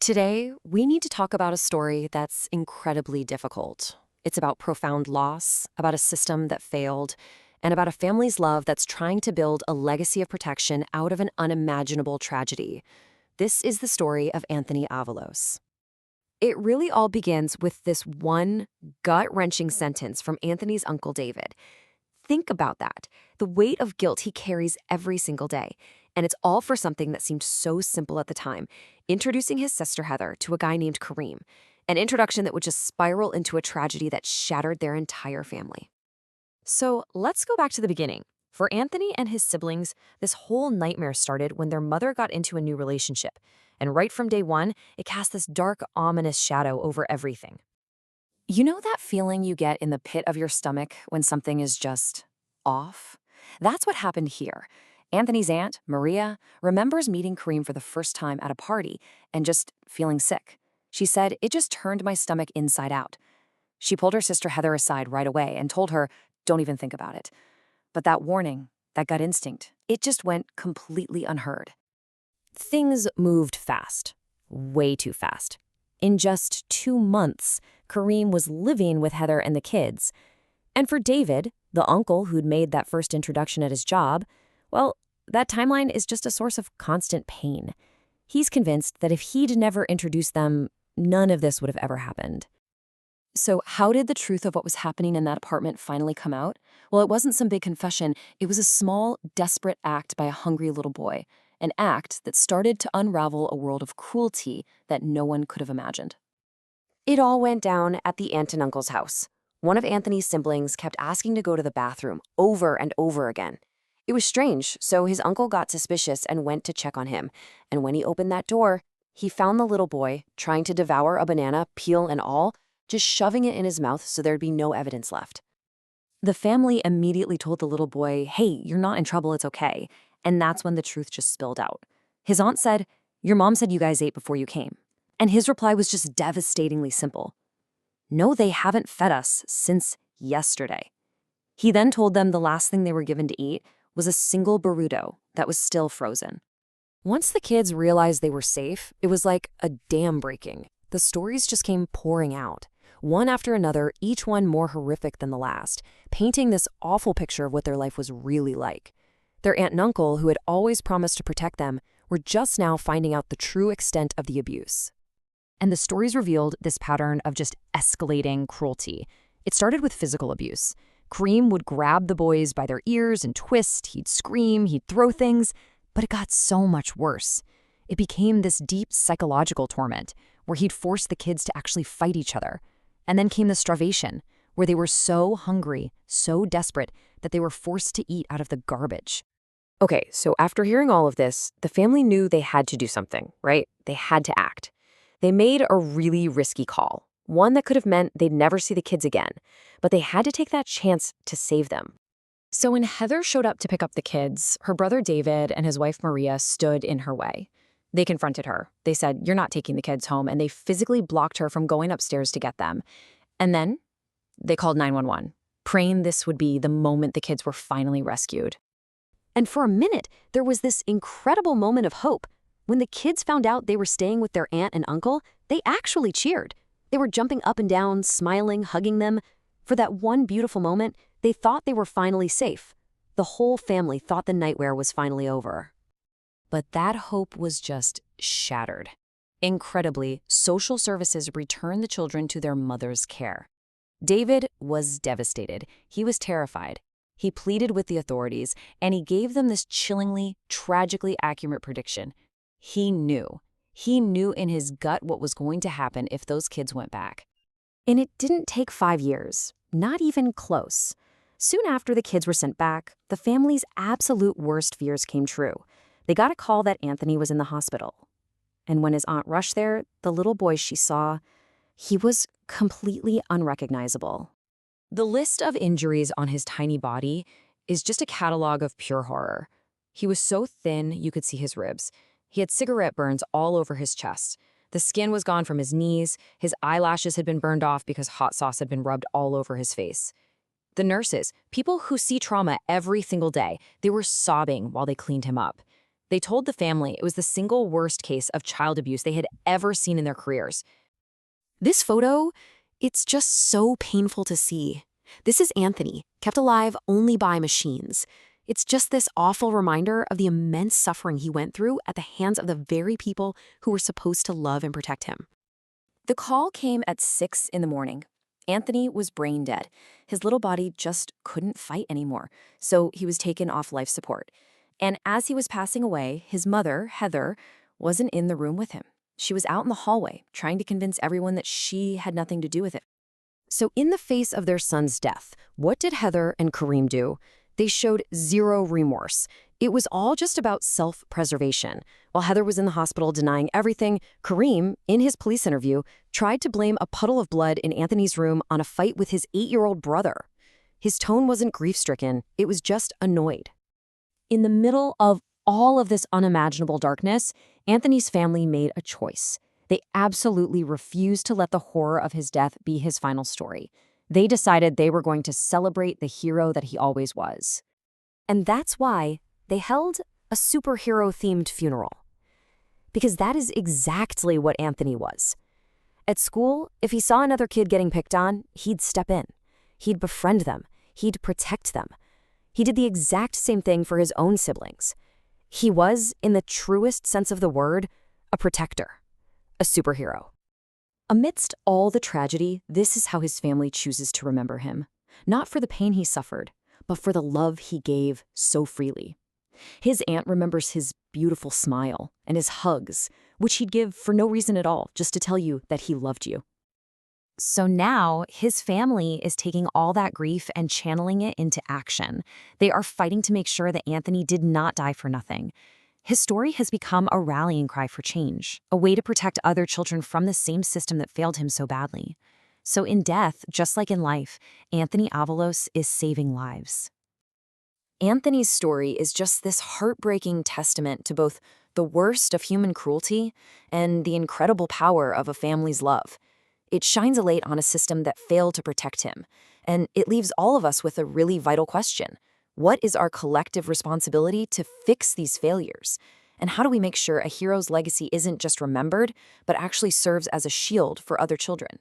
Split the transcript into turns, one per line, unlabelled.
Today, we need to talk about a story that's incredibly difficult. It's about profound loss, about a system that failed, and about a family's love that's trying to build a legacy of protection out of an unimaginable tragedy. This is the story of Anthony Avalos. It really all begins with this one gut-wrenching sentence from Anthony's uncle David. Think about that. The weight of guilt he carries every single day. And it's all for something that seemed so simple at the time, introducing his sister Heather to a guy named Kareem, an introduction that would just spiral into a tragedy that shattered their entire family. So let's go back to the beginning. For Anthony and his siblings, this whole nightmare started when their mother got into a new relationship. And right from day one, it cast this dark, ominous shadow over everything. You know that feeling you get in the pit of your stomach when something is just off? That's what happened here. Anthony's aunt, Maria, remembers meeting Kareem for the first time at a party and just feeling sick. She said, "It just turned my stomach inside out." She pulled her sister Heather aside right away and told her, "Don't even think about it." But that warning, that gut instinct, it just went completely unheard. Things moved fast, way too fast. In just 2 months, Kareem was living with Heather and the kids. And for David, the uncle who'd made that first introduction at his job, well, that timeline is just a source of constant pain. He's convinced that if he'd never introduced them, none of this would have ever happened. So how did the truth of what was happening in that apartment finally come out? Well, it wasn't some big confession. It was a small, desperate act by a hungry little boy, an act that started to unravel a world of cruelty that no one could have imagined. It all went down at the aunt and uncle's house. One of Anthony's siblings kept asking to go to the bathroom over and over again. It was strange, so his uncle got suspicious and went to check on him. And when he opened that door, he found the little boy trying to devour a banana, peel and all, just shoving it in his mouth so there'd be no evidence left. The family immediately told the little boy, "Hey, you're not in trouble, it's okay." And that's when the truth just spilled out. His aunt said, "Your mom said you guys ate before you came." And his reply was just devastatingly simple. "No, they haven't fed us since yesterday." He then told them the last thing they were given to eat was a single burrito that was still frozen. Once the kids realized they were safe, it was like a dam breaking. The stories just came pouring out, one after another, each one more horrific than the last, painting this awful picture of what their life was really like. Their aunt and uncle, who had always promised to protect them, were just now finding out the true extent of the abuse. And the stories revealed this pattern of just escalating cruelty. It started with physical abuse. Kareem would grab the boys by their ears and twist, he'd scream, he'd throw things, but it got so much worse. It became this deep psychological torment, where he'd force the kids to actually fight each other. And then came the starvation, where they were so hungry, so desperate, that they were forced to eat out of the garbage. Okay, so after hearing all of this, the family knew they had to do something, right? They had to act. They made a really risky call, one that could have meant they'd never see the kids again, but they had to take that chance to save them. So when Heather showed up to pick up the kids, her brother David and his wife Maria stood in her way. They confronted her. They said, "You're not taking the kids home," and they physically blocked her from going upstairs to get them. And then they called 911, praying this would be the moment the kids were finally rescued. And for a minute, there was this incredible moment of hope. When the kids found out they were staying with their aunt and uncle, they actually cheered. They were jumping up and down, smiling, hugging them. For that one beautiful moment, they thought they were finally safe. The whole family thought the nightmare was finally over. But that hope was just shattered. Incredibly, social services returned the children to their mother's care. David was devastated. He was terrified. He pleaded with the authorities, and he gave them this chillingly, tragically accurate prediction. He knew. He knew in his gut what was going to happen if those kids went back. And it didn't take 5 years, not even close. Soon after the kids were sent back, the family's absolute worst fears came true. They got a call that Anthony was in the hospital. And when his aunt rushed there, the little boy she saw, he was completely unrecognizable. The list of injuries on his tiny body is just a catalog of pure horror. He was so thin you could see his ribs. He had cigarette burns all over his chest. The skin was gone from his knees. His eyelashes had been burned off because hot sauce had been rubbed all over his face. The nurses, people who see trauma every single day, they were sobbing while they cleaned him up.
They told the family it was the single worst case of child abuse they had ever seen in their careers.
This photo, it's just so painful to see. This is Anthony, kept alive only by machines. It's just this awful reminder of the immense suffering he went through at the hands of the very people who were supposed to love and protect him.
The call came at 6 in the morning. Anthony was brain dead. His little body just couldn't fight anymore, so he was taken off life support. And as he was passing away, his mother, Heather, wasn't in the room with him. She was out in the hallway, trying to convince everyone that she had nothing to do with it.
So in the face of their son's death, what did Heather and Kareem do? They showed zero remorse. It was all just about self-preservation. While Heather was in the hospital denying everything, Kareem, in his police interview, tried to blame a puddle of blood in Anthony's room on a fight with his 8-year-old brother. His tone wasn't grief-stricken, it was just annoyed.
In the middle of all of this unimaginable darkness, Anthony's family made a choice. They absolutely refused to let the horror of his death be his final story. They decided they were going to celebrate the hero that he always was.
And that's why they held a superhero-themed funeral. Because that is exactly what Anthony was. At school, if he saw another kid getting picked on, he'd step in. He'd befriend them. He'd protect them. He did the exact same thing for his own siblings. He was, in the truest sense of the word, a protector, a superhero.
Amidst all the tragedy, this is how his family chooses to remember him. Not for the pain he suffered, but for the love he gave so freely. His aunt remembers his beautiful smile and his hugs, which he'd give for no reason at all, just to tell you that he loved you. So now, his family is taking all that grief and channeling it into action. They are fighting to make sure that Anthony did not die for nothing. His story has become a rallying cry for change, a way to protect other children from the same system that failed him so badly. So in death, just like in life, Anthony Avalos is saving lives. Anthony's story is just this heartbreaking testament to both the worst of human cruelty and the incredible power of a family's love. It shines a light on a system that failed to protect him, and it leaves all of us with a really vital question. What is our collective responsibility to fix these failures? And how do we make sure a hero's legacy isn't just remembered, but actually serves as a shield for other children?